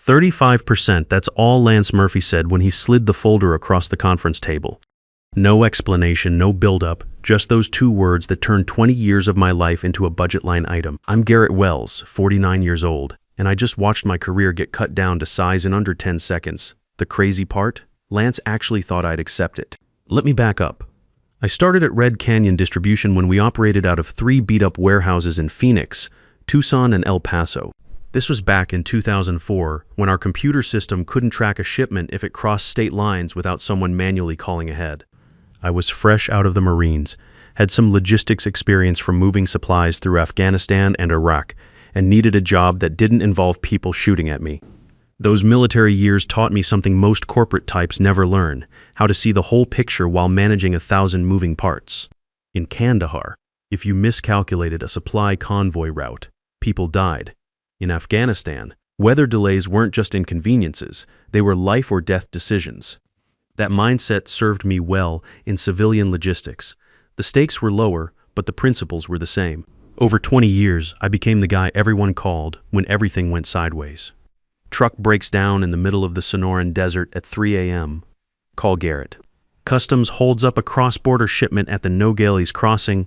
35%, that's all Lance Murphy said when he slid the folder across the conference table. No explanation, no build-up, just those two words that turned 20 years of my life into a budget line item. I'm Garrett Wells, 49 years old, and I just watched my career get cut down to size in under 10 seconds. The crazy part? Lance actually thought I'd accept it. Let me back up. I started at Red Canyon Distribution when we operated out of 3 beat-up warehouses in Phoenix, Tucson, and El Paso. This was back in 2004, when our computer system couldn't track a shipment if it crossed state lines without someone manually calling ahead. I was fresh out of the Marines, had some logistics experience from moving supplies through Afghanistan and Iraq, and needed a job that didn't involve people shooting at me. Those military years taught me something most corporate types never learn, how to see the whole picture while managing 1,000 moving parts. In Kandahar, if you miscalculated a supply convoy route, people died. In Afghanistan, weather delays weren't just inconveniences, they were life or death decisions. That mindset served me well in civilian logistics. The stakes were lower, but the principles were the same. Over 20 years, I became the guy everyone called when everything went sideways. Truck breaks down in the middle of the Sonoran Desert at 3 a.m. Call Garrett. Customs holds up a cross-border shipment at the Nogales crossing.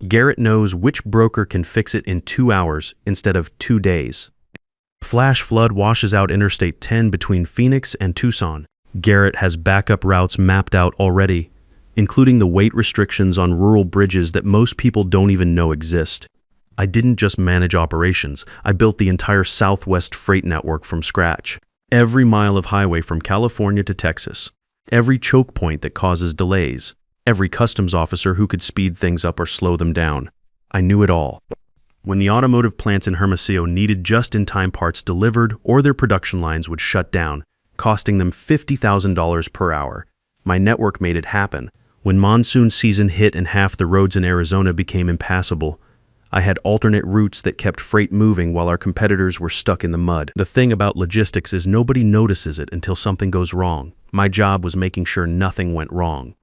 Garrett knows which broker can fix it in 2 hours instead of 2 days. Flash flood washes out Interstate 10 between Phoenix and Tucson. Garrett has backup routes mapped out already, including the weight restrictions on rural bridges that most people don't even know exist. I didn't just manage operations, I built the entire Southwest freight network from scratch. Every mile of highway from California to Texas. Every choke point that causes delays. Every customs officer who could speed things up or slow them down. I knew it all. When the automotive plants in Hermosillo needed just-in-time parts delivered or their production lines would shut down, costing them $50,000 per hour, my network made it happen. When monsoon season hit and half the roads in Arizona became impassable, I had alternate routes that kept freight moving while our competitors were stuck in the mud. The thing about logistics is nobody notices it until something goes wrong. My job was making sure nothing went wrong.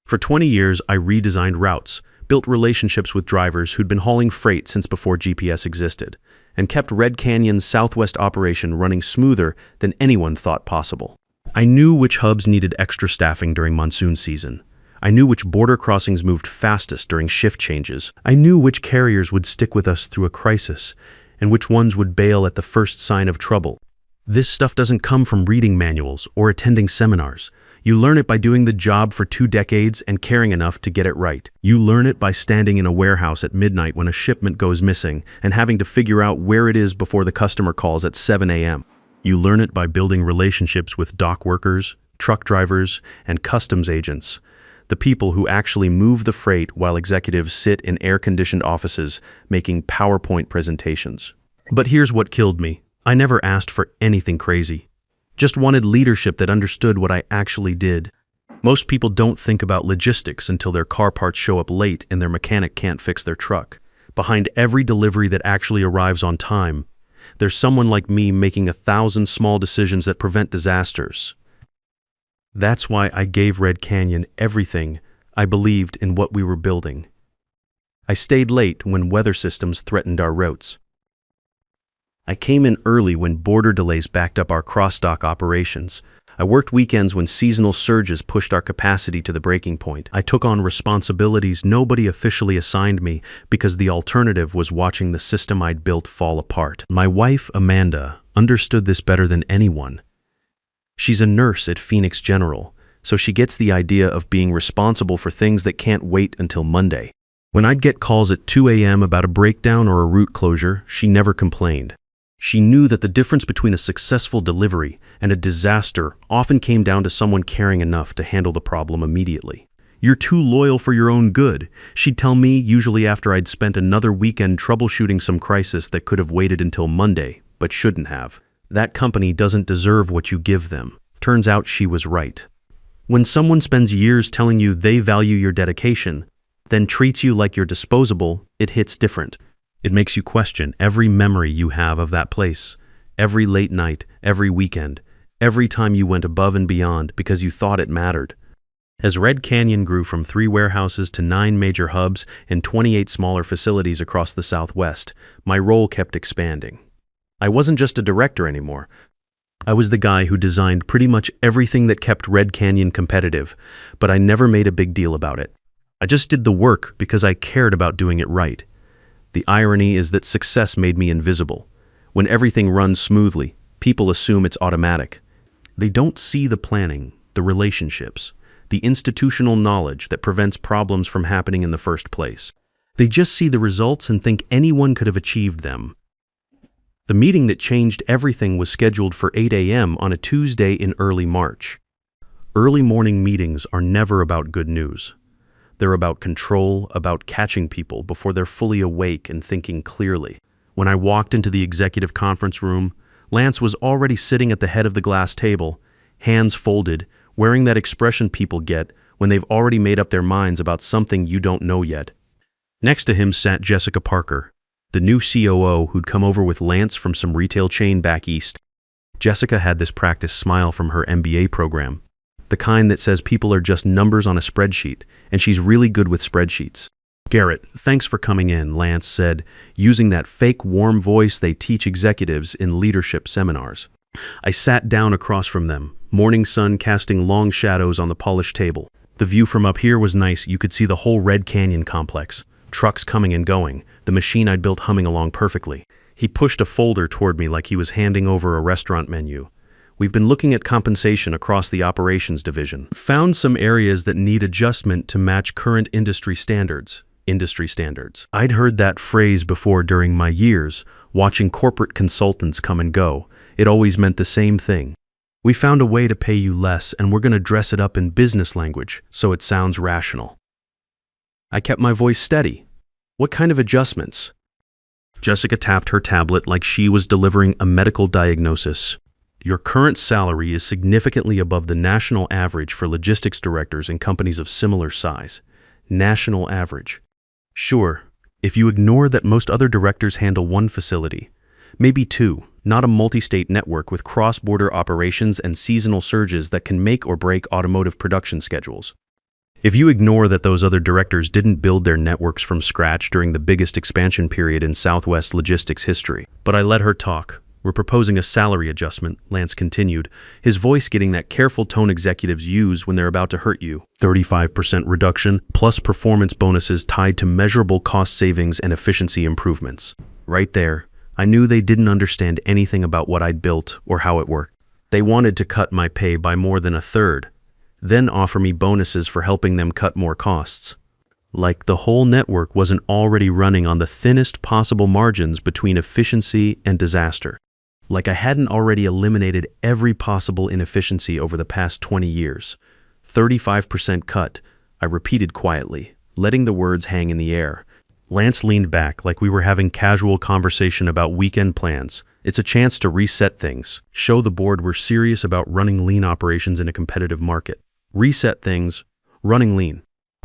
For 20 years, I redesigned routes, built relationships with drivers who'd been hauling freight since before GPS existed, and kept Red Canyon's Southwest operation running smoother than anyone thought possible. I knew which hubs needed extra staffing during monsoon season. I knew which border crossings moved fastest during shift changes. I knew which carriers would stick with us through a crisis, and which ones would bail at the first sign of trouble. This stuff doesn't come from reading manuals or attending seminars. You learn it by doing the job for 2 decades and caring enough to get it right. You learn it by standing in a warehouse at midnight when a shipment goes missing and having to figure out where it is before the customer calls at 7 a.m. You learn it by building relationships with dock workers, truck drivers, and customs agents, the people who actually move the freight while executives sit in air-conditioned offices making PowerPoint presentations. But here's what killed me. I never asked for anything crazy. Just wanted leadership that understood what I actually did. Most people don't think about logistics until their car parts show up late and their mechanic can't fix their truck. Behind every delivery that actually arrives on time, there's someone like me making 1,000 small decisions that prevent disasters. That's why I gave Red Canyon everything. I believed in what we were building. I stayed late when weather systems threatened our routes. I came in early when border delays backed up our cross-dock operations. I worked weekends when seasonal surges pushed our capacity to the breaking point. I took on responsibilities nobody officially assigned me because the alternative was watching the system I'd built fall apart. My wife, Amanda, understood this better than anyone. She's a nurse at Phoenix General, so she gets the idea of being responsible for things that can't wait until Monday. When I'd get calls at 2 a.m. about a breakdown or a route closure, she never complained. She knew that the difference between a successful delivery and a disaster often came down to someone caring enough to handle the problem immediately. "You're too loyal for your own good," she'd tell me, usually after I'd spent another weekend troubleshooting some crisis that could have waited until Monday, but shouldn't have. That company doesn't deserve what you give them. Turns out she was right. When someone spends years telling you they value your dedication, then treats you like you're disposable, it hits different. It makes you question every memory you have of that place, every late night, every weekend, every time you went above and beyond because you thought it mattered. As Red Canyon grew from 3 warehouses to 9 major hubs and 28 smaller facilities across the Southwest, my role kept expanding. I wasn't just a director anymore. I was the guy who designed pretty much everything that kept Red Canyon competitive, but I never made a big deal about it. I just did the work because I cared about doing it right. The irony is that success made me invisible. When everything runs smoothly, people assume it's automatic. They don't see the planning, the relationships, the institutional knowledge that prevents problems from happening in the first place. They just see the results and think anyone could have achieved them. The meeting that changed everything was scheduled for 8 a.m. on a Tuesday in early March. Early morning meetings are never about good news. They're about control, about catching people before they're fully awake and thinking clearly. When I walked into the executive conference room, Lance was already sitting at the head of the glass table, hands folded, wearing that expression people get when they've already made up their minds about something you don't know yet. Next to him sat Jessica Parker, the new COO who'd come over with Lance from some retail chain back east. Jessica had this practice smile from her MBA program, the kind that says people are just numbers on a spreadsheet, and she's really good with spreadsheets. "Garrett, thanks for coming in," Lance said, using that fake warm voice they teach executives in leadership seminars. I sat down across from them, morning sun casting long shadows on the polished table. The view from up here was nice. You could see the whole Red Canyon complex, trucks coming and going, the machine I'd built humming along perfectly. He pushed a folder toward me like he was handing over a restaurant menu. "We've been looking at compensation across the operations division. Found some areas that need adjustment to match current industry standards." Industry standards. I'd heard that phrase before during my years, watching corporate consultants come and go. It always meant the same thing. "We found a way to pay you less, and we're going to dress it up in business language so it sounds rational." I kept my voice steady. "What kind of adjustments?" Jessica tapped her tablet like she was delivering a medical diagnosis. "Your current salary is significantly above the national average for logistics directors in companies of similar size." National average. Sure, if you ignore that most other directors handle one facility, maybe two, not a multi-state network with cross-border operations and seasonal surges that can make or break automotive production schedules. If you ignore that those other directors didn't build their networks from scratch during the biggest expansion period in Southwest logistics history. But I let her talk. "We're proposing a salary adjustment," Lance continued, his voice getting that careful tone executives use when they're about to hurt you. 35% reduction, plus performance bonuses tied to measurable cost savings and efficiency improvements. Right there, I knew they didn't understand anything about what I'd built or how it worked. They wanted to cut my pay by more than a third, then offer me bonuses for helping them cut more costs. Like the whole network wasn't already running on the thinnest possible margins between efficiency and disaster. Like I hadn't already eliminated every possible inefficiency over the past 20 years. 35% cut, I repeated quietly, letting the words hang in the air. Lance leaned back like we were having casual conversation about weekend plans. "It's a chance to reset things, show the board we're serious about running lean operations in a competitive market. Reset things, running lean.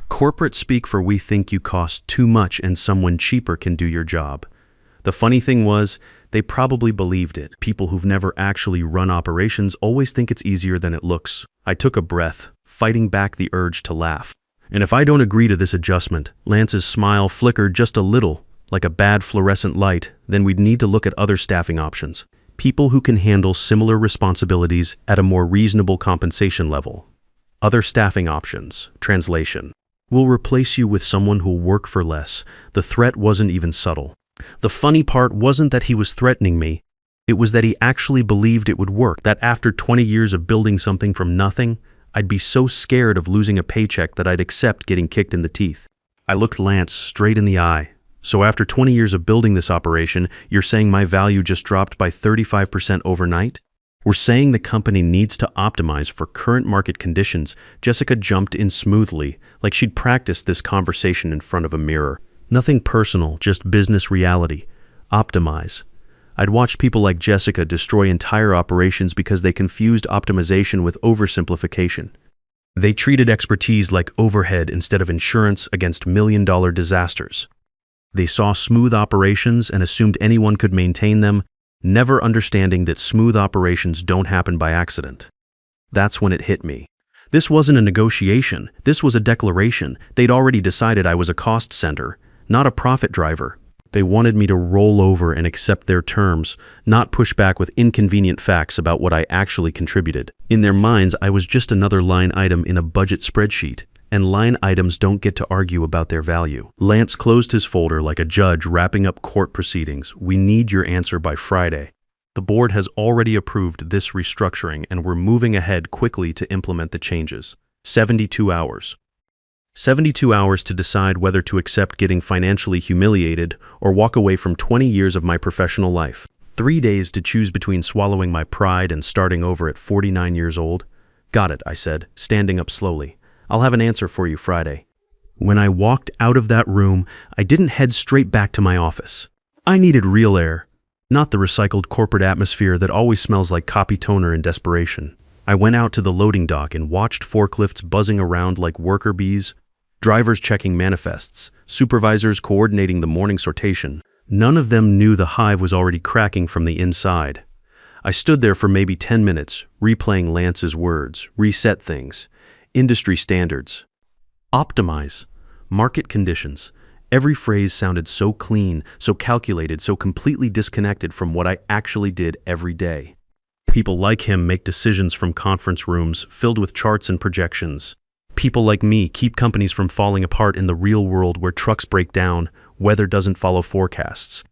Corporate speak for we think you cost too much and someone cheaper can do your job." The funny thing was, they probably believed it. People who've never actually run operations always think it's easier than it looks. I took a breath, fighting back the urge to laugh. "And if I don't agree to this adjustment," Lance's smile flickered just a little, like a bad fluorescent light, "then we'd need to look at other staffing options. People who can handle similar responsibilities at a more reasonable compensation level. Other staffing options." Translation. "We'll replace you with someone who'll work for less." The threat wasn't even subtle. The funny part wasn't that he was threatening me. It was that he actually believed it would work, that after 20 years of building something from nothing, I'd be so scared of losing a paycheck that I'd accept getting kicked in the teeth. I looked Lance straight in the eye. "So after 20 years of building this operation, you're saying my value just dropped by 35% overnight?" "We're saying the company needs to optimize for current market conditions." Jessica jumped in smoothly, like she'd practiced this conversation in front of a mirror. Nothing personal, just business reality. Optimize. I'd watched people like Jessica destroy entire operations because they confused optimization with oversimplification. They treated expertise like overhead instead of insurance against million-dollar disasters. They saw smooth operations and assumed anyone could maintain them, never understanding that smooth operations don't happen by accident. That's when it hit me. This wasn't a negotiation. This was a declaration. They'd already decided I was a cost center, not a profit driver. They wanted me to roll over and accept their terms, not push back with inconvenient facts about what I actually contributed. In their minds, I was just another line item in a budget spreadsheet, and line items don't get to argue about their value. Lance closed his folder like a judge wrapping up court proceedings. We need your answer by Friday. The board has already approved this restructuring, and we're moving ahead quickly to implement the changes. 72 hours. 72 hours to decide whether to accept getting financially humiliated or walk away from 20 years of my professional life. 3 days to choose between swallowing my pride and starting over at 49 years old. Got it, I said, standing up slowly. I'll have an answer for you Friday. When I walked out of that room, I didn't head straight back to my office. I needed real air, not the recycled corporate atmosphere that always smells like copy toner in desperation. I went out to the loading dock and watched forklifts buzzing around like worker bees, drivers checking manifests, supervisors coordinating the morning sortation. None of them knew the hive was already cracking from the inside. I stood there for maybe 10 minutes, replaying Lance's words, reset things, industry standards, optimize, market conditions. Every phrase sounded so clean, so calculated, so completely disconnected from what I actually did every day. People like him make decisions from conference rooms filled with charts and projections. People like me keep companies from falling apart in the real world where trucks break down, weather doesn't follow forecasts,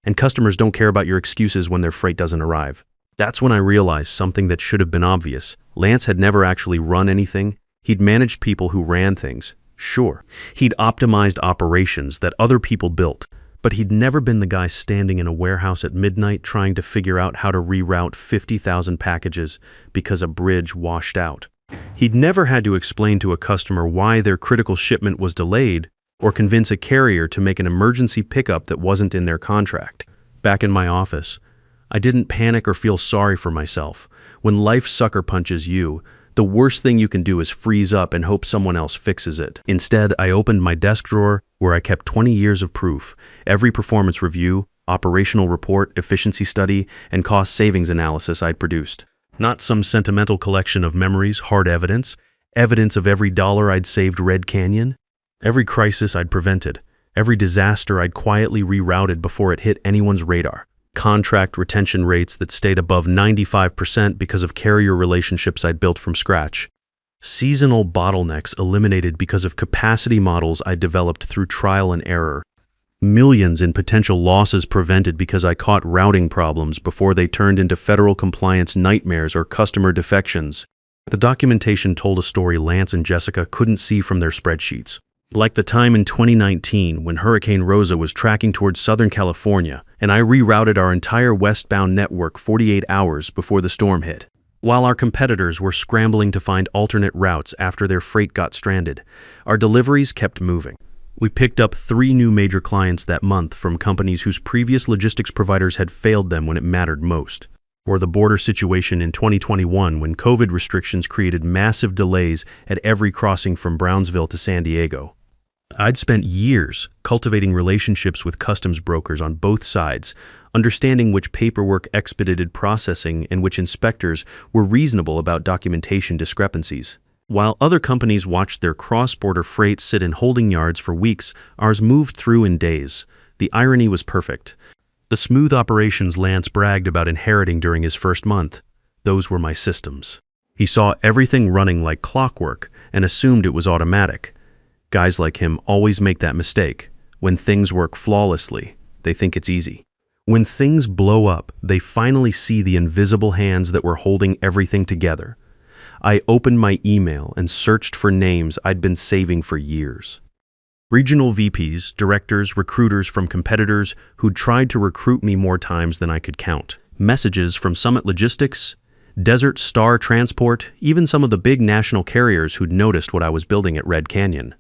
and customers don't care about your excuses when their freight doesn't arrive. That's when I realized something that should have been obvious. Lance had never actually run anything. He'd managed people who ran things. Sure, he'd optimized operations that other people built, but he'd never been the guy standing in a warehouse at midnight trying to figure out how to reroute 50,000 packages because a bridge washed out. He'd never had to explain to a customer why their critical shipment was delayed or convince a carrier to make an emergency pickup that wasn't in their contract. Back in my office, I didn't panic or feel sorry for myself. When life sucker punches you, the worst thing you can do is freeze up and hope someone else fixes it. Instead, I opened my desk drawer where I kept 20 years of proof, every performance review, operational report, efficiency study, and cost savings analysis I'd produced. Not some sentimental collection of memories, hard evidence of every dollar I'd saved Red Canyon, every crisis I'd prevented, every disaster I'd quietly rerouted before it hit anyone's radar, contract retention rates that stayed above 95% because of carrier relationships I'd built from scratch, seasonal bottlenecks eliminated because of capacity models I developed through trial and error, millions in potential losses prevented because I caught routing problems before they turned into federal compliance nightmares or customer defections. The documentation told a story Lance and Jessica couldn't see from their spreadsheets. Like the time in 2019 when Hurricane Rosa was tracking towards Southern California, and I rerouted our entire westbound network 48 hours before the storm hit. While our competitors were scrambling to find alternate routes after their freight got stranded, our deliveries kept moving. We picked up 3 new major clients that month from companies whose previous logistics providers had failed them when it mattered most. Or the border situation in 2021 when COVID restrictions created massive delays at every crossing from Brownsville to San Diego. I'd spent years cultivating relationships with customs brokers on both sides, understanding which paperwork expedited processing and which inspectors were reasonable about documentation discrepancies. While other companies watched their cross-border freight sit in holding yards for weeks, ours moved through in days. The irony was perfect. The smooth operations Lance bragged about inheriting during his first month, those were my systems. He saw everything running like clockwork and assumed it was automatic. Guys like him always make that mistake. When things work flawlessly, they think it's easy. When things blow up, they finally see the invisible hands that were holding everything together. I opened my email and searched for names I'd been saving for years. Regional VPs, directors, recruiters from competitors who'd tried to recruit me more times than I could count. Messages from Summit Logistics, Desert Star Transport, even some of the big national carriers who'd noticed what I was building at Red Canyon.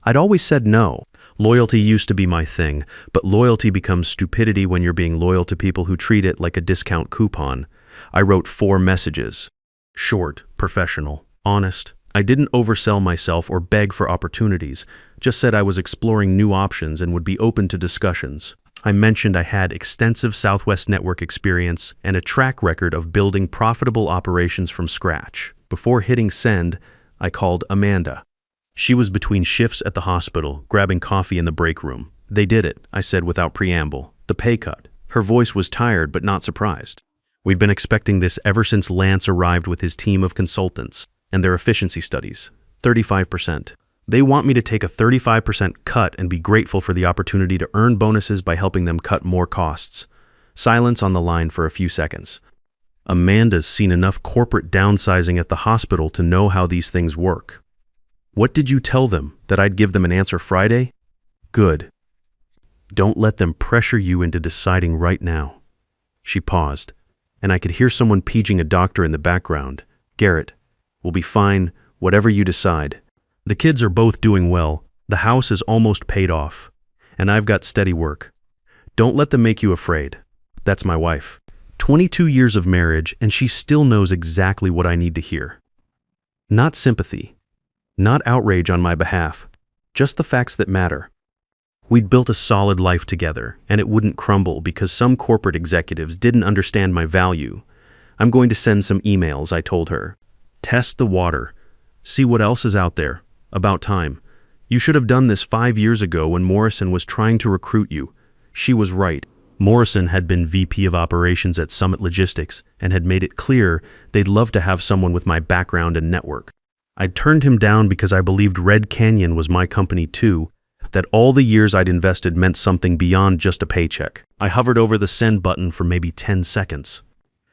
I'd always said no. Loyalty used to be my thing, but loyalty becomes stupidity when you're being loyal to people who treat it like a discount coupon. I wrote 4 messages. Short, professional, honest. I didn't oversell myself or beg for opportunities, just said I was exploring new options and would be open to discussions. I mentioned I had extensive Southwest network experience and a track record of building profitable operations from scratch. Before hitting send, I called Amanda. She was between shifts at the hospital, grabbing coffee in the break room. They did it, I said without preamble. The pay cut. Her voice was tired but not surprised. We'd been expecting this ever since Lance arrived with his team of consultants and their efficiency studies. 35%. They want me to take a 35% cut and be grateful for the opportunity to earn bonuses by helping them cut more costs. Silence on the line for a few seconds. Amanda's seen enough corporate downsizing at the hospital to know how these things work. What did you tell them? That I'd give them an answer Friday? Good. Don't let them pressure you into deciding right now. She paused, and I could hear someone paging a doctor in the background. Garrett, we'll be fine, whatever you decide. The kids are both doing well, the house is almost paid off, and I've got steady work. Don't let them make you afraid. That's my wife. 22 years of marriage, and she still knows exactly what I need to hear. Not sympathy, not outrage on my behalf, just the facts that matter. We'd built a solid life together, and it wouldn't crumble because some corporate executives didn't understand my value. I'm going to send some emails, I told her. Test the water. See what else is out there. About time. You should have done this 5 years ago when Morrison was trying to recruit you. She was right. Morrison had been VP of operations at Summit Logistics and had made it clear they'd love to have someone with my background and network. I'd turned him down because I believed Red Canyon was my company too, that all the years I'd invested meant something beyond just a paycheck. I hovered over the send button for maybe 10 seconds.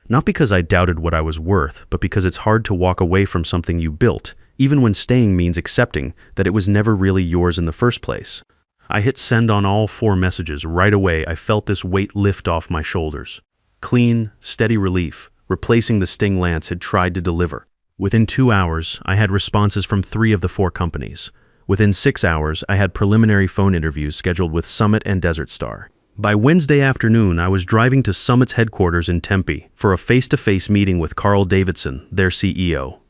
Not because I doubted what I was worth, but because it's hard to walk away from something you built, even when staying means accepting that it was never really yours in the first place. I hit send on all 4 messages. Right away, I felt this weight lift off my shoulders. Clean, steady relief, replacing the sting Lance had tried to deliver. Within 2 hours, I had responses from 3 of the 4 companies. Within 6 hours, I had preliminary phone interviews scheduled with Summit and Desert Star. By Wednesday afternoon, I was driving to Summit's headquarters in Tempe for a face-to-face meeting with Carl Davidson, their CEO.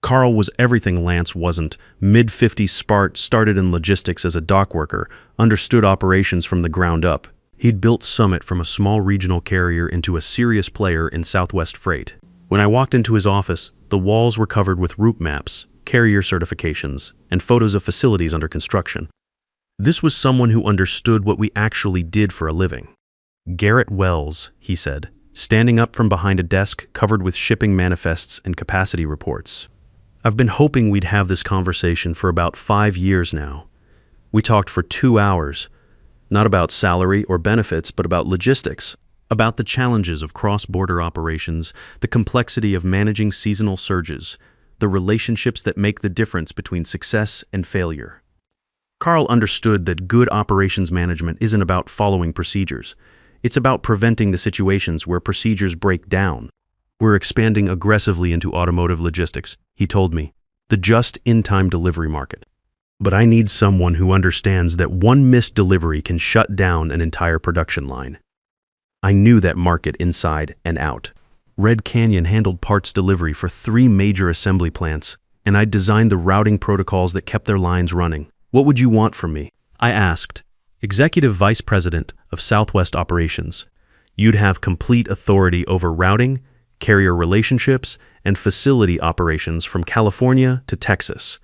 Carl was everything Lance wasn't. Mid-50s Spart, started in logistics as a dock worker, understood operations from the ground up. He'd built Summit from a small regional carrier into a serious player in Southwest freight. When I walked into his office, the walls were covered with route maps, carrier certifications, and photos of facilities under construction. This was someone who understood what we actually did for a living. Garrett Wells, he said, standing up from behind a desk covered with shipping manifests and capacity reports. I've been hoping we'd have this conversation for about 5 years now. We talked for 2 hours, not about salary or benefits, but about logistics, about the challenges of cross-border operations, the complexity of managing seasonal surges, the relationships that make the difference between success and failure. Carl understood that good operations management isn't about following procedures. It's about preventing the situations where procedures break down. We're expanding aggressively into automotive logistics, he told me, the just-in-time delivery market. But I need someone who understands that one missed delivery can shut down an entire production line. I knew that market inside and out. Red Canyon handled parts delivery for 3 major assembly plants, and I'd designed the routing protocols that kept their lines running. What would you want from me? I asked. Executive Vice President of Southwest Operations. You'd have complete authority over routing, carrier relationships, and facility operations from California to Texas.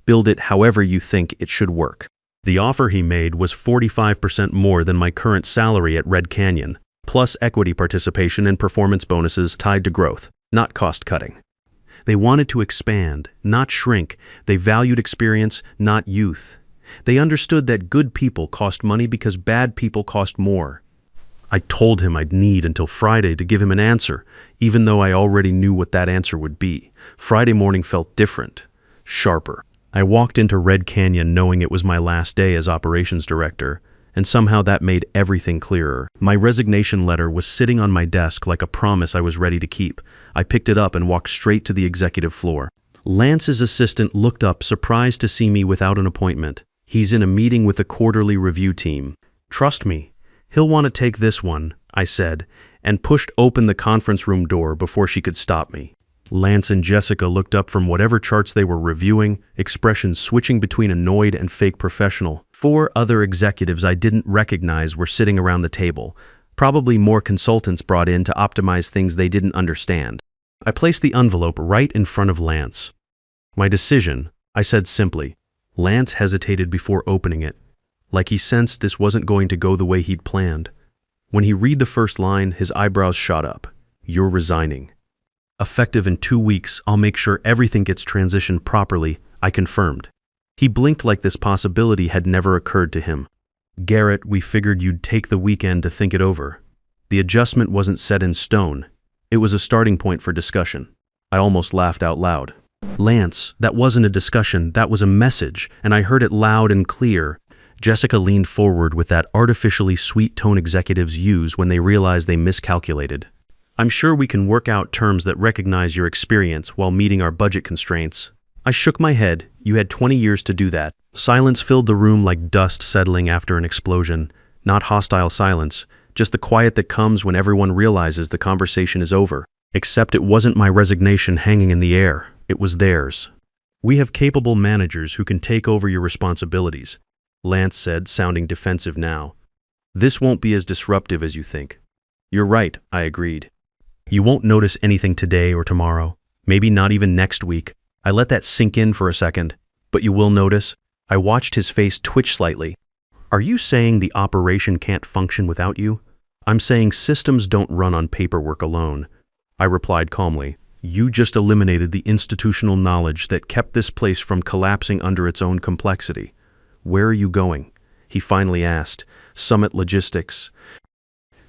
Build it however you think it should work. The offer he made was 45% more than my current salary at Red Canyon, plus equity participation and performance bonuses tied to growth, not cost-cutting. They wanted to expand, not shrink. They valued experience, not youth. They understood that good people cost money because bad people cost more. I told him I'd need until Friday to give him an answer, even though I already knew what that answer would be. Friday morning felt different, sharper. I walked into Red Canyon knowing it was my last day as operations director, and somehow that made everything clearer. My resignation letter was sitting on my desk like a promise I was ready to keep. I picked it up and walked straight to the executive floor. Lance's assistant looked up, surprised to see me without an appointment. He's in a meeting with the quarterly review team. Trust me, he'll want to take this one, I said, and pushed open the conference room door before she could stop me. Lance and Jessica looked up from whatever charts they were reviewing, expressions switching between annoyed and fake professional. 4 other executives I didn't recognize were sitting around the table, probably more consultants brought in to optimize things they didn't understand. I placed the envelope right in front of Lance. My decision, I said simply. Lance hesitated before opening it. like he sensed this wasn't going to go the way he'd planned. When he read the first line, his eyebrows shot up. "You're resigning." "Effective in 2 weeks, I'll make sure everything gets transitioned properly," I confirmed. He blinked like this possibility had never occurred to him. "Garrett, we figured you'd take the weekend to think it over." The adjustment wasn't set in stone. It was a starting point for discussion. I almost laughed out loud. "Lance, that wasn't a discussion, that was a message, and I heard it loud and clear." Jessica leaned forward with that artificially sweet tone executives use when they realize they miscalculated. "I'm sure we can work out terms that recognize your experience while meeting our budget constraints." I shook my head. "You had 20 years to do that." Silence filled the room like dust settling after an explosion. Not hostile silence, just the quiet that comes when everyone realizes the conversation is over. Except it wasn't my resignation hanging in the air, it was theirs. "We have capable managers who can take over your responsibilities," Lance said, sounding defensive now. "This won't be as disruptive as you think." "You're right," I agreed. "You won't notice anything today or tomorrow, maybe not even next week." I let that sink in for a second. "But you will notice." I watched his face twitch slightly. "Are you saying the operation can't function without you?" "I'm saying systems don't run on paperwork alone," I replied calmly. "You just eliminated the institutional knowledge that kept this place from collapsing under its own complexity." "Where are you going?" he finally asked. "Summit Logistics."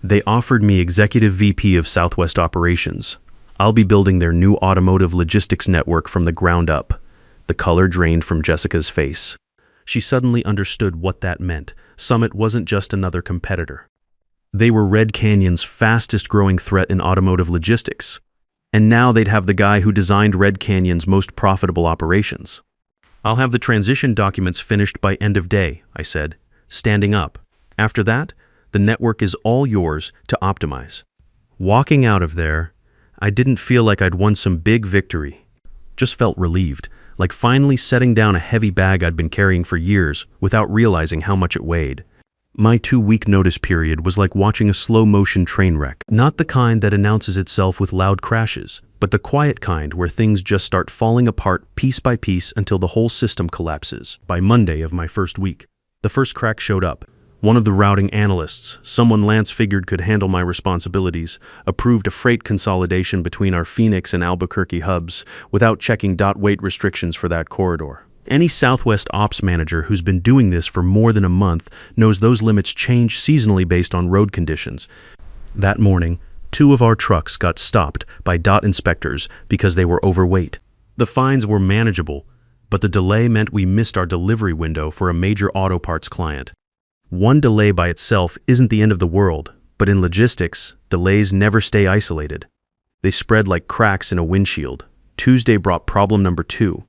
"They offered me Executive VP of Southwest Operations. I'll be building their new automotive logistics network from the ground up." The color drained from Jessica's face. She suddenly understood what that meant. Summit wasn't just another competitor. They were Red Canyon's fastest growing threat in automotive logistics. And now they'd have the guy who designed Red Canyon's most profitable operations. "I'll have the transition documents finished by end of day," I said, standing up. "After that, the network is all yours to optimize." Walking out of there, I didn't feel like I'd won some big victory. Just felt relieved, like finally setting down a heavy bag I'd been carrying for years without realizing how much it weighed. My 2-week notice period was like watching a slow-motion train wreck. Not the kind that announces itself with loud crashes, but the quiet kind where things just start falling apart piece by piece until the whole system collapses. By Monday of my first week, the first crack showed up. One of the routing analysts, someone Lance figured could handle my responsibilities, approved a freight consolidation between our Phoenix and Albuquerque hubs without checking weight restrictions for that corridor. Any Southwest ops manager who's been doing this for more than a month knows those limits change seasonally based on road conditions. That morning, 2 of our trucks got stopped by inspectors because they were overweight. The fines were manageable, but the delay meant we missed our delivery window for a major auto parts client. One delay by itself isn't the end of the world, but in logistics, delays never stay isolated. They spread like cracks in a windshield. Tuesday brought problem number 2.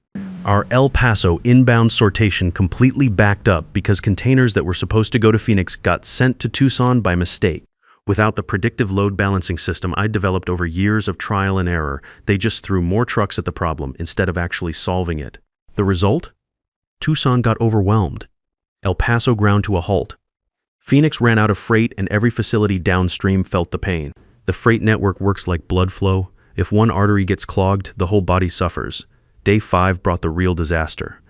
Our El Paso inbound sortation completely backed up because containers that were supposed to go to Phoenix got sent to Tucson by mistake. Without the predictive load balancing system I'd developed over years of trial and error, they just threw more trucks at the problem instead of actually solving it. The result? Tucson got overwhelmed. El Paso ground to a halt. Phoenix ran out of freight and every facility downstream felt the pain. The freight network works like blood flow. If one artery gets clogged, the whole body suffers. Day 5 brought the real disaster.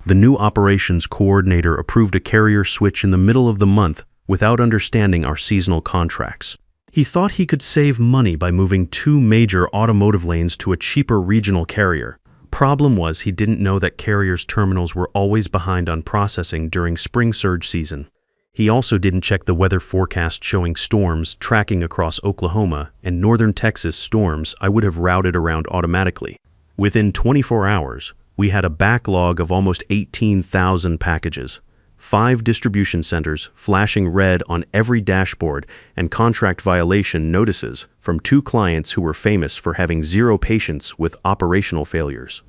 The new operations coordinator approved a carrier switch in the middle of the month without understanding our seasonal contracts. He thought he could save money by moving 2 major automotive lanes to a cheaper regional carrier. Problem was he didn't know that carriers' terminals were always behind on processing during spring surge season. He also didn't check the weather forecast showing storms tracking across Oklahoma and northern Texas storms I would have routed around automatically. Within 24 hours, we had a backlog of almost 18,000 packages, 5 distribution centers flashing red on every dashboard, and contract violation notices from 2 clients who were famous for having 0 patience with operational failures.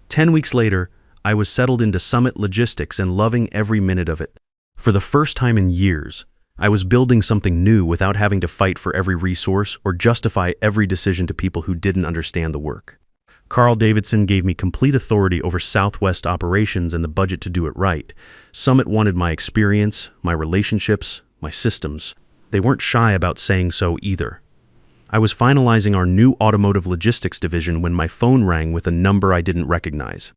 10 weeks later, I was settled into Summit Logistics and loving every minute of it. For the first time in years, I was building something new without having to fight for every resource or justify every decision to people who didn't understand the work. Carl Davidson gave me complete authority over Southwest operations and the budget to do it right. Summit wanted my experience, my relationships, my systems. They weren't shy about saying so either. I was finalizing our new automotive logistics division when my phone rang with a number I didn't recognize.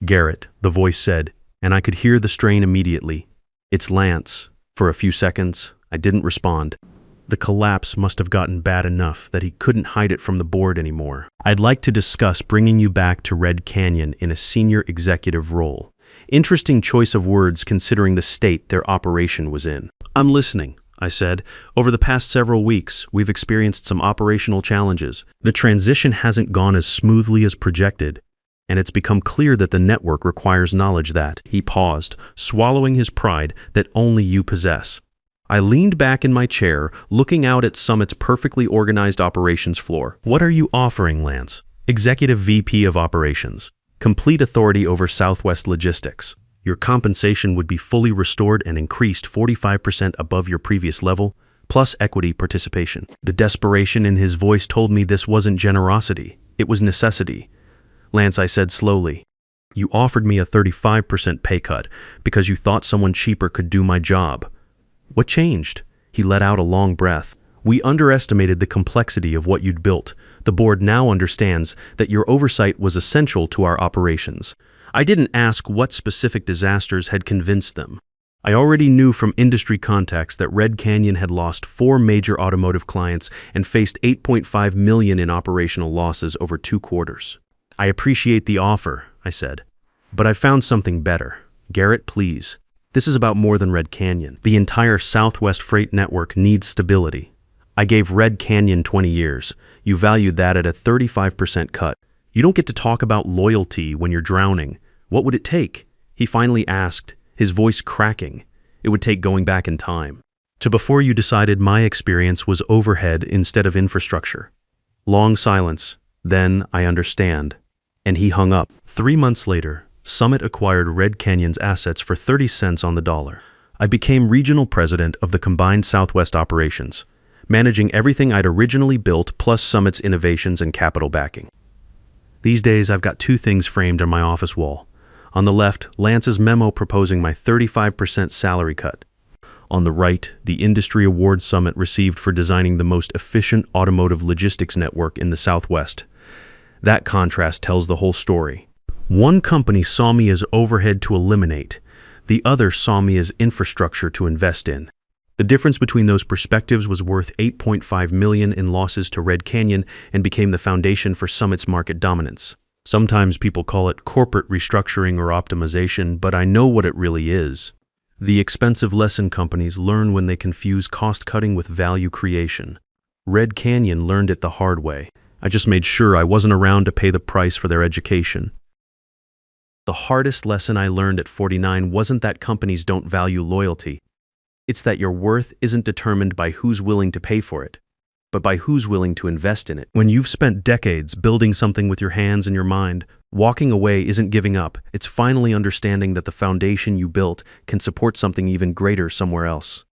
"Garrett," the voice said, and I could hear the strain immediately. "It's Lance." For a few seconds, I didn't respond. The collapse must have gotten bad enough that he couldn't hide it from the board anymore. "I'd like to discuss bringing you back to Red Canyon in a senior executive role." Interesting choice of words considering the state their operation was in. "I'm listening," I said. "Over the past several weeks, we've experienced some operational challenges. The transition hasn't gone as smoothly as projected, and it's become clear that the network requires knowledge that—" He paused, swallowing his pride that only you possess. I leaned back in my chair, looking out at Summit's perfectly organized operations floor. "What are you offering, Lance?" "Executive VP of Operations. Complete authority over Southwest Logistics. Your compensation would be fully restored and increased 45% above your previous level, plus equity participation." The desperation in his voice told me this wasn't generosity, it was necessity. "Lance," I said slowly, "you offered me a 35% pay cut because you thought someone cheaper could do my job. What changed?" He let out a long breath. "We underestimated the complexity of what you'd built. The board now understands that your oversight was essential to our operations." I didn't ask what specific disasters had convinced them. I already knew from industry contacts that Red Canyon had lost 4 major automotive clients and faced $8.5 million in operational losses over 2 quarters. "I appreciate the offer," I said, "but I've found something better. Garrett, please. This is about more than Red Canyon. The entire Southwest freight network needs stability. I gave Red Canyon 20 years. You valued that at a 35% cut. You don't get to talk about loyalty when you're drowning. What would it take?" He finally asked, his voice cracking. "It would take going back in time to before you decided my experience was overhead instead of infrastructure." Long silence. Then, "I understand." And he hung up. 3 months later, Summit acquired Red Canyon's assets for 30 cents on the dollar. I became regional president of the combined Southwest operations, managing everything I'd originally built plus Summit's innovations and capital backing. These days, I've got 2 things framed on my office wall. On the left, Lance's memo proposing my 35% salary cut. On the right, the industry award Summit received for designing the most efficient automotive logistics network in the Southwest. That contrast tells the whole story. One company saw me as overhead to eliminate. The other saw me as infrastructure to invest in. The difference between those perspectives was worth $8.5 million in losses to Red Canyon and became the foundation for Summit's market dominance. Sometimes people call it corporate restructuring or optimization, but I know what it really is. The expensive lesson companies learn when they confuse cost-cutting with value creation. Red Canyon learned it the hard way. I just made sure I wasn't around to pay the price for their education. The hardest lesson I learned at 49 wasn't that companies don't value loyalty. It's that your worth isn't determined by who's willing to pay for it, but by who's willing to invest in it. When you've spent decades building something with your hands and your mind, walking away isn't giving up. It's finally understanding that the foundation you built can support something even greater somewhere else.